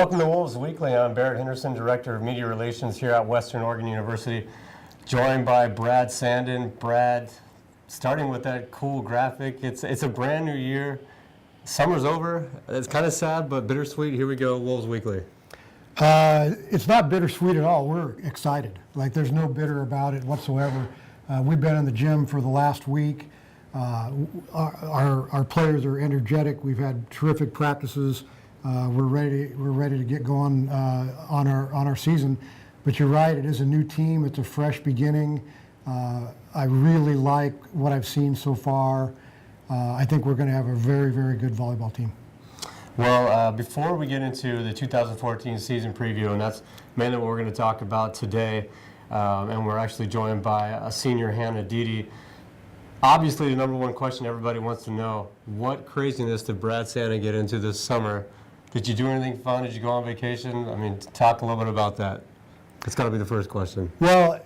Welcome to Wolves Weekly. I'm Barrett Henderson, Director of Media Relations here at Western Oregon University, joined by Brad Sandin. Brad, starting with that cool graphic, it's a brand new year. Summer's over. It's kind of sad, but bittersweet. Here we go, Wolves Weekly. It's not bittersweet at all. We're excited. Like, there's no bitter about it whatsoever. We've been in the gym for the last week. Our players are energetic. We've had terrific practices. We're ready to get going on our season. But you're right. It is a new team. It's a fresh beginning. I really like what I've seen so far. I think we're going to have a very, very good volleyball team. Well, before we get into the 2014 season preview, and that's mainly what we're going to talk about today, and we're actually joined by a senior, Hannah Dede. Obviously, the number one question everybody wants to know, what craziness did Brad Sandin get into this summer? Did you do anything fun? Did you go on vacation? I mean, talk a little bit about that. It's got to be the first question. Well,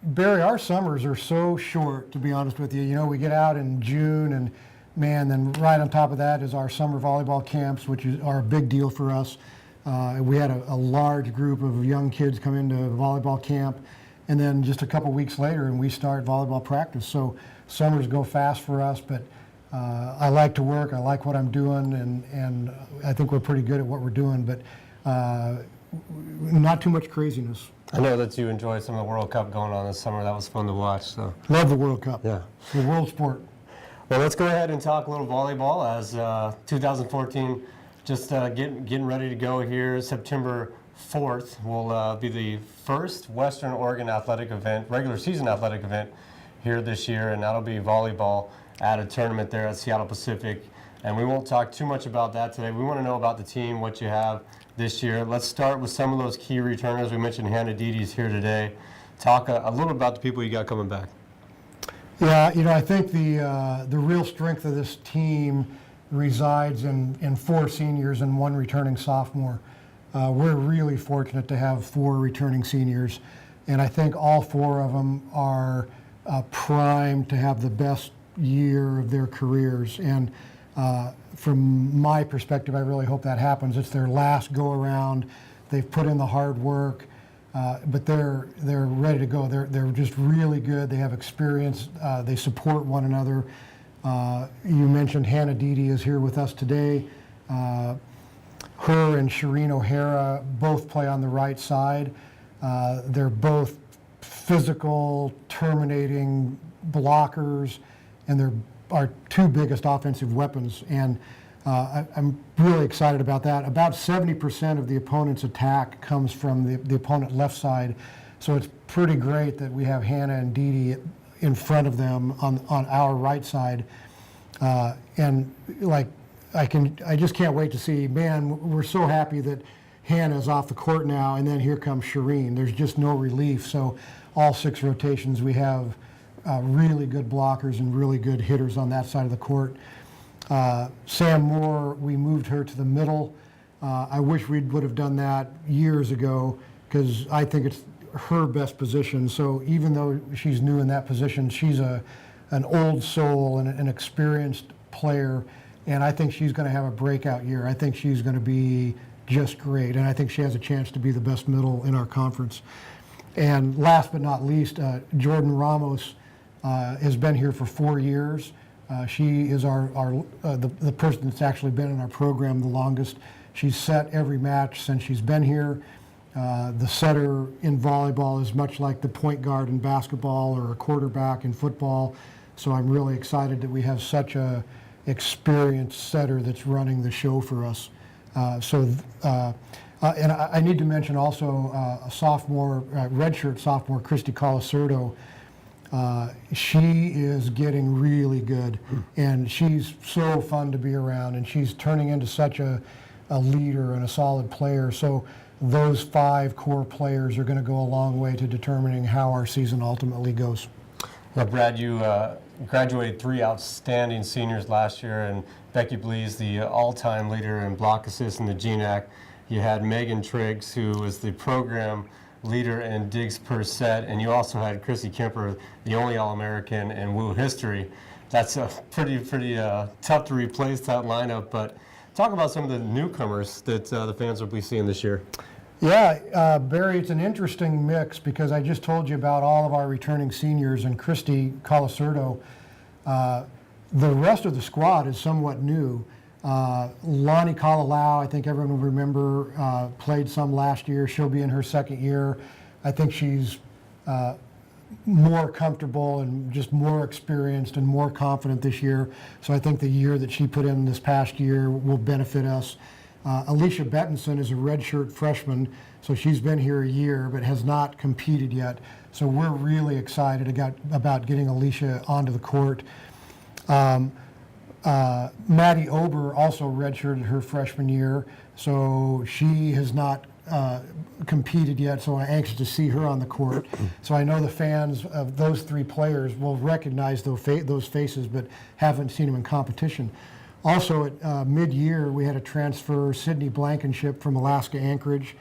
Barry, our summers are so short, to be honest with you. You know, we get out in June, and man, then right on top of that is our summer volleyball camps, which are a big deal for us. We had a large group of young kids come into volleyball camp, and then just a couple weeks later, and we start volleyball practice. So summers go fast for us, but I like to work. I like what I'm doing, and I think we're pretty good at what we're doing, but not too much craziness. I know that you enjoyed some of the World Cup going on this summer. That was fun to watch. So love the World Cup. Yeah. The world sport. Well, let's go ahead and talk a little volleyball as 2014 just getting ready to go here. September 4th will be the first Western Oregon athletic event, regular season athletic event here this year, and that'll be volleyball at a tournament there at Seattle Pacific. And we won't talk too much about that today. We want to know about the team, what you have this year. Let's start with some of those key returners. We mentioned Hannah Dede's here today. Talk a little about the people you got coming back. Yeah, you know, I think the real strength of this team resides in 4 seniors and 1 returning sophomore. We're really fortunate to have 4 returning seniors, and I think all 4 of them are primed to have the best year of their careers. And from my perspective, I really hope that happens. It's their last go-around. They've put in the hard work. But they're ready to go. They're just really good. They have experience. They support one another. You mentioned Hannah Dede is here with us today. Her and Shireen O'Hara both play on the right side. They're both physical, terminating blockers, and they're our 2 biggest offensive weapons. And I'm really excited about that. About 70% of the opponent's attack comes from the opponent left side, so it's pretty great that we have Hannah and Dede in front of them on our right side. And like I just can't wait to see. Man, we're so happy that Hannah's off the court now, and then here comes Shireen. There's just no relief. So all 6 rotations, we have really good blockers and really good hitters on that side of the court. Sam Moore, we moved her to the middle. I wish we would have done that years ago, because I think it's her best position. So even though she's new in that position, she's an old soul and an experienced player, and I think she's going to have a breakout year. I think she's going to be just great, and I think she has a chance to be the best middle in our conference. And last but not least, Jordan Ramos has been here for 4 years. She is the person that's actually been in our program the longest. She's set every match since she's been here. The setter in volleyball is much like the point guard in basketball or a quarterback in football. So I'm really excited that we have such a experienced setter that's running the show for us. And I need to mention also a sophomore, redshirt sophomore, Christy Colasurdo. She is getting really good, and she's so fun to be around, and she's turning into such a leader and a solid player. So those 5 core players are going to go a long way to determining how our season ultimately goes. Well, Brad, you graduated 3 outstanding seniors last year, and Becky Blees, the all-time leader in block assists in the GNAC. You had Megan Triggs, who was the program leader in digs per set, and you also had Chrissy Kemper, the only All-American in WU history. That's a pretty tough to replace that lineup, but talk about some of the newcomers that the fans will be seeing this year. Yeah, Barry, it's an interesting mix because I just told you about all of our returning seniors and Christy Colasurdo. The rest of the squad is somewhat new. Lonnie Colalau, I think everyone will remember, played some last year. She'll be in her second year. I think she's more comfortable and just more experienced and more confident this year. So I think the year that she put in this past year will benefit us. Alicia Bettinson is a redshirt freshman, so she's been here a year but has not competed yet. So we're really excited about getting Alicia onto the court. Maddie Ober also redshirted her freshman year, so she has not competed yet, so I'm anxious to see her on the court. So I know the fans of those three players will recognize those faces, but haven't seen them in competition. Also at mid-year, we had a transfer, Sydney Blankenship from Alaska Anchorage.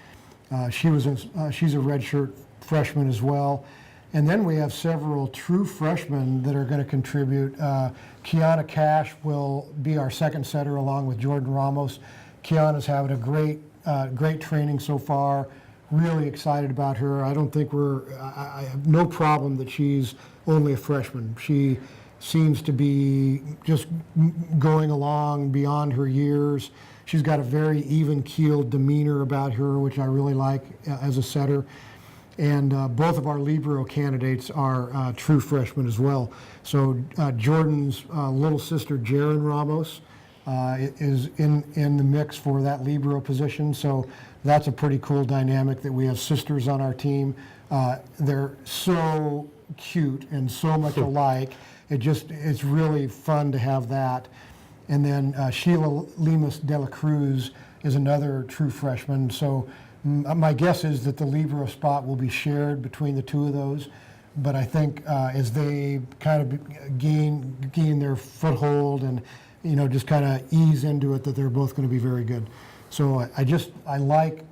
She's a redshirt freshman as well. And then we have several true freshmen that are going to contribute. Kiana Cash will be our second setter along with Jordan Ramos. Kiana's having a great training so far. Really excited about her. I don't think I have no problem that she's only a freshman. She seems to be just going along beyond her years. She's got a very even-keeled demeanor about her, which I really like as a setter. And both of our libero candidates are true freshmen as well. So Jordan's little sister, Jaren Ramos, is in the mix for that libero position. So that's a pretty cool dynamic that we have sisters on our team. They're so cute and so much alike. It's really fun to have that. And then Sheila Lemus de la Cruz is another true freshman. So my guess is that the libero spot will be shared between the two of those. But I think as they kind of gain their foothold and just kind of ease into it, that they're both going to be very good. So I just like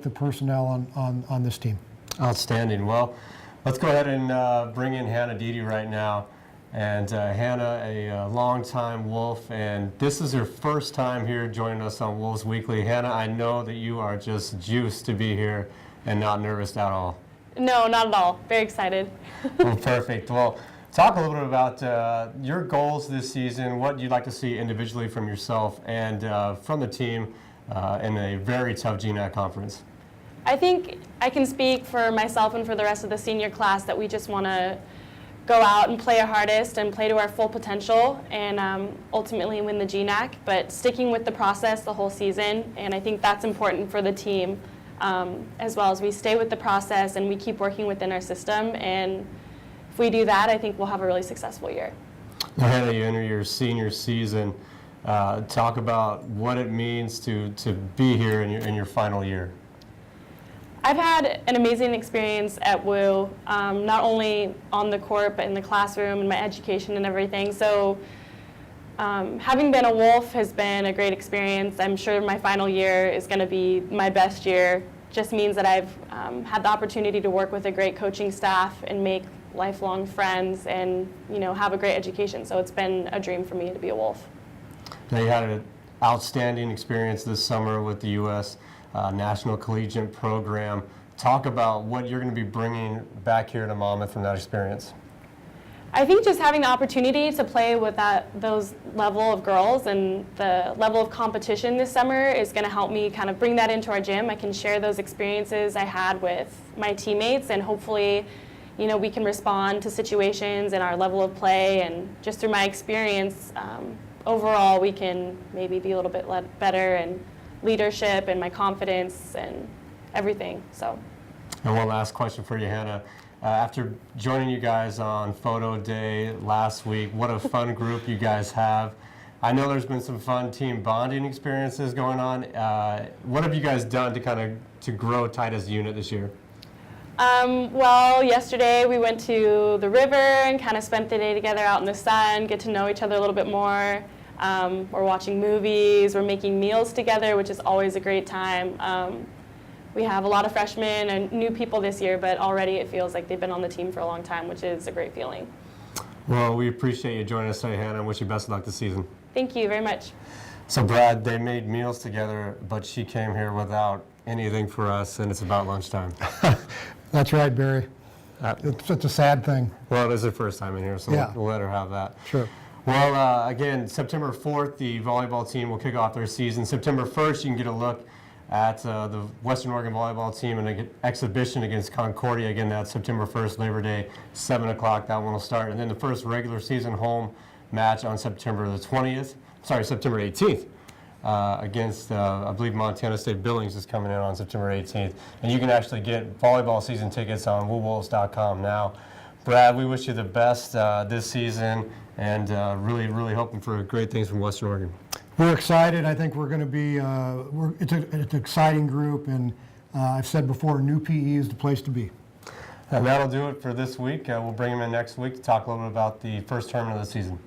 the personnel on this team. Outstanding. Well, let's go ahead and bring in Hannah Dede right now. And Hannah, a longtime Wolf, and this is her first time here joining us on Wolves Weekly. Hannah, I know that you are just juiced to be here and not nervous at all. No, not at all. Very excited. Well, perfect. Well, talk a little bit about your goals this season, what you'd like to see individually from yourself and from the team in a very tough GNAC conference. I think I can speak for myself and for the rest of the senior class that we just want to go out and play our hardest and play to our full potential and ultimately win the GNAC, but sticking with the process the whole season. And I think that's important for the team as well, as we stay with the process and we keep working within our system. And if we do that, I think we'll have a really successful year. Now, Hannah, you enter your senior season. Talk about what it means to be here in your final year. I've had an amazing experience at WU, not only on the court, but in the classroom and my education and everything. So having been a Wolf has been a great experience. I'm sure my final year is going to be my best year. Just means that I've had the opportunity to work with a great coaching staff and make lifelong friends and have a great education. So it's been a dream for me to be a Wolf. Now, you had an outstanding experience this summer with the U.S. National Collegiate Program. Talk about what you're going to be bringing back here to Monmouth from that experience. I think just having the opportunity to play with those level of girls and the level of competition this summer is going to help me kind of bring that into our gym. I can share those experiences I had with my teammates, and hopefully, we can respond to situations and our level of play, and just through my experience, overall, we can maybe be a little bit better and leadership and my confidence and everything. So. And one last question for you, Hannah. After joining you guys on photo day last week, what a fun group you guys have. I know there's been some fun team bonding experiences going on. What have you guys done to grow tight as a unit this year? Well, yesterday we went to the river and kind of spent the day together out in the sun, get to know each other a little bit more. We're watching movies, we're making meals together, which is always a great time. We have a lot of freshmen and new people this year, but already it feels like they've been on the team for a long time, which is a great feeling. Well, we appreciate you joining us today, Hannah, and wish you best of luck this season. Thank you very much. So Brad, they made meals together, but she came here without anything for us, and it's about lunchtime. That's right, Barry. It's a sad thing. Well, it is her first time in here, so Yeah. we'll let her have that. Sure. Well, again, September 4th, the volleyball team will kick off their season. September 1st, you can get a look at the Western Oregon volleyball team in an exhibition against Concordia. Again, that's September 1st, Labor Day, 7 o'clock. That one will start. And then the first regular season home match on September 18th. Against, I believe, Montana State Billings is coming in on September 18th. And you can actually get volleyball season tickets on WooWolves.com now. Brad, we wish you the best this season, and really, really hoping for great things from Western Oregon. We're excited. I think we're going to be, it's an exciting group, and I've said before, new PE is the place to be. And that'll do it for this week. We'll bring him in next week to talk a little bit about the first tournament of the season.